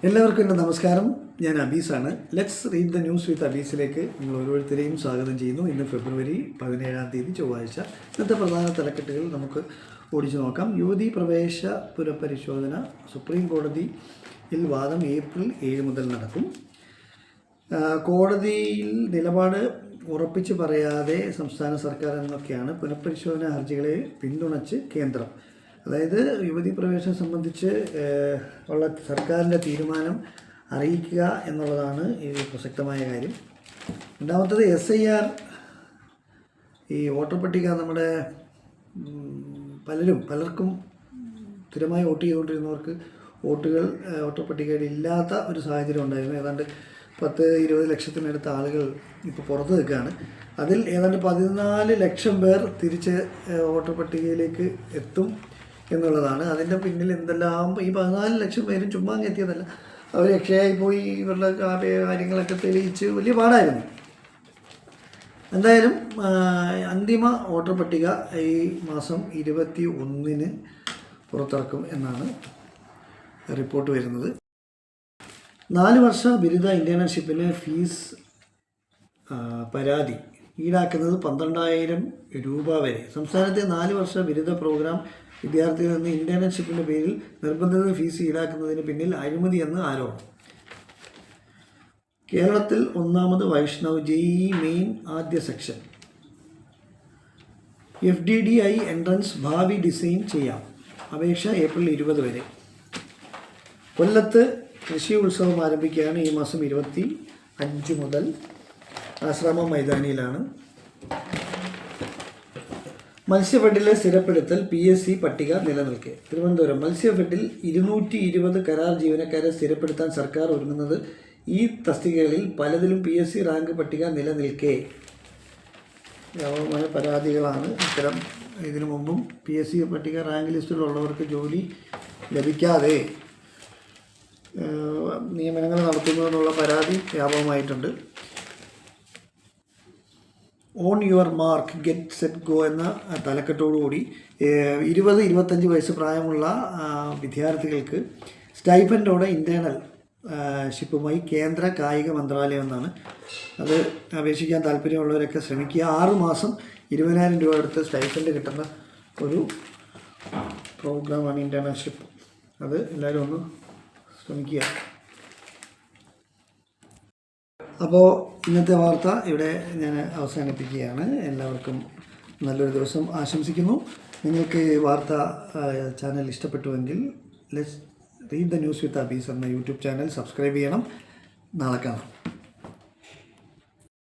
എല്ലാവർക്കും എൻ്റെ നമസ്കാരം. ഞാൻ അബീസാണ്. Let's read the news with അബീസിലേക്ക് നിങ്ങൾ ഓരോരുത്തരെയും സ്വാഗതം ചെയ്യുന്നു. ഇന്ന് ഫെബ്രുവരി 17 ചൊവ്വാഴ്ച. ഇന്നത്തെ പ്രധാന തലക്കെട്ടുകൾ നമുക്ക് ഓടിച്ചു നോക്കാം. യുവതീ പ്രവേശ പുനഃപരിശോധന സുപ്രീം കോടതിയിൽ വാദം ഏപ്രിൽ 7 മുതൽ നടക്കും. കോടതിയിൽ നിലപാട് ഉറപ്പിച്ച് പറയാതെ സംസ്ഥാന സർക്കാർ എന്നൊക്കെയാണ് പുനഃപരിശോധന ഹർജികളെ പിന്തുണച്ച് കേന്ദ്രം. അതായത് യുവതീ പ്രവേശനം സംബന്ധിച്ച് ഉള്ള സർക്കാരിൻ്റെ തീരുമാനം അറിയിക്കുക എന്നുള്ളതാണ് ഈ പ്രസക്തമായ കാര്യം. രണ്ടാമത്തത് SIR, ഈ വോട്ടർ പട്ടിക നമ്മുടെ പലർക്കും സ്ഥിരമായി വോട്ട് ചെയ്തുകൊണ്ടിരുന്നവർക്ക് വോട്ടർ പട്ടികയിൽ ഇല്ലാത്ത ഒരു സാഹചര്യം ഉണ്ടായിരുന്നു. ഏതാണ്ട് 10-20 ലക്ഷത്തിനടുത്ത ആളുകൾ ഇപ്പോൾ പുറത്ത് നിൽക്കുകയാണ്. അതിൽ ഏതാണ്ട് 14 ലക്ഷം പേർ തിരിച്ച് വോട്ടർ പട്ടികയിലേക്ക് എത്തും എന്നുള്ളതാണ്. അതിൻ്റെ പിന്നിൽ എന്തെല്ലാം ഈ 14 ലക്ഷം പേരും ചുമ്മാ എത്തിയതല്ല, അവർ രക്ഷയായി പോയി ഇവരുടെ കാര്യങ്ങളൊക്കെ തെളിയിച്ച് വലിയ പാടായിരുന്നു. എന്തായാലും അന്തിമ വോട്ടർ പട്ടിക ഈ മാസം 21 പുറത്തിറക്കും എന്നാണ് റിപ്പോർട്ട് വരുന്നത്. 4 വർഷ ബിരുദ ഇൻറ്റേൺഷിപ്പിന് ഫീസ് പരാതി ഈടാക്കുന്നത് 12,000 രൂപ വരെ. സംസ്ഥാനത്തെ 4 വർഷ ബിരുദ പ്രോഗ്രാം വിദ്യാർത്ഥികളിൽ നിന്ന് ഇൻറ്റേൺഷിപ്പിൻ്റെ പേരിൽ നിർബന്ധിത ഫീസ് ഈടാക്കുന്നതിന് പിന്നിൽ അഴിമതി എന്ന് ആരോപണം. കേരളത്തിൽ 1ാമത് വൈഷ്ണവ് JEE മെയിൻ ആദ്യ സെക്ഷൻ. FDDI എൻട്രൻസ് ഭാവി ഡിസൈൻ ചെയ്യാം. അപേക്ഷ ഏപ്രിൽ 20 വരെ. കൊല്ലത്ത് കൃഷി ഉത്സവം ആരംഭിക്കുകയാണ് ഈ മാസം 25 മുതൽ. ആശ്രമ മൈതാനിയിലാണ്. മത്സ്യഫെഡിലെ സ്ഥിരപ്പെടുത്തൽ PSC പട്ടിക നിലനിൽക്കെ. തിരുവനന്തപുരം മത്സ്യഫെഡിൽ 220 കരാർ ജീവനക്കാരെ സ്ഥിരപ്പെടുത്താൻ സർക്കാർ ഒരുങ്ങുന്നത്. ഈ തസ്തികകളിൽ പലതിലും PSC റാങ്ക് പട്ടിക നിലനിൽക്കെ. വ്യാപകമായ പരാതികളാണ് ഇത്തരം. ഇതിനു മുമ്പും PSC പട്ടിക റാങ്ക് ലിസ്റ്റിലുള്ളവർക്ക് ജോലി ലഭിക്കാതെ നിയമനങ്ങൾ നടത്തുന്നു എന്നുള്ള പരാതി വ്യാപകമായിട്ടുണ്ട്. On your mark get set go എന്ന തലക്കെട്ടോടുകൂടി 20-25 വയസ്സ് പ്രായമുള്ള വിദ്യാർത്ഥികൾക്ക് സ്റ്റൈഫൻഡോടെ ഇൻറ്റേണൽ ഷിപ്പുമായി കേന്ദ്ര കായിക മന്ത്രാലയം എന്നാണ്. അത് അപേക്ഷിക്കാൻ താല്പര്യമുള്ളവരൊക്കെ ശ്രമിക്കുക. 6 മാസം 20,000 രൂപ എടുത്ത് സ്റ്റൈഫൻഡ് കിട്ടുന്ന ഒരു പ്രോഗ്രാമാണ് ഇൻറ്റേൺഷിപ്പ്. അത് എല്ലാവരും ഒന്ന് ശ്രമിക്കുക. അപ്പോൾ ഇന്നത്തെ വാർത്ത ഇവിടെ ഞാൻ അവസാനിപ്പിക്കുകയാണ്. എല്ലാവർക്കും നല്ലൊരു ദിവസം ആശംസിക്കുന്നു. നിങ്ങൾക്ക് വാർത്ത ചാനൽ ഇഷ്ടപ്പെട്ടുവെങ്കിൽ let's read the news with Abees എന്ന യൂട്യൂബ് ചാനൽ സബ്സ്ക്രൈബ് ചെയ്യണം. നാളെ കാണാം.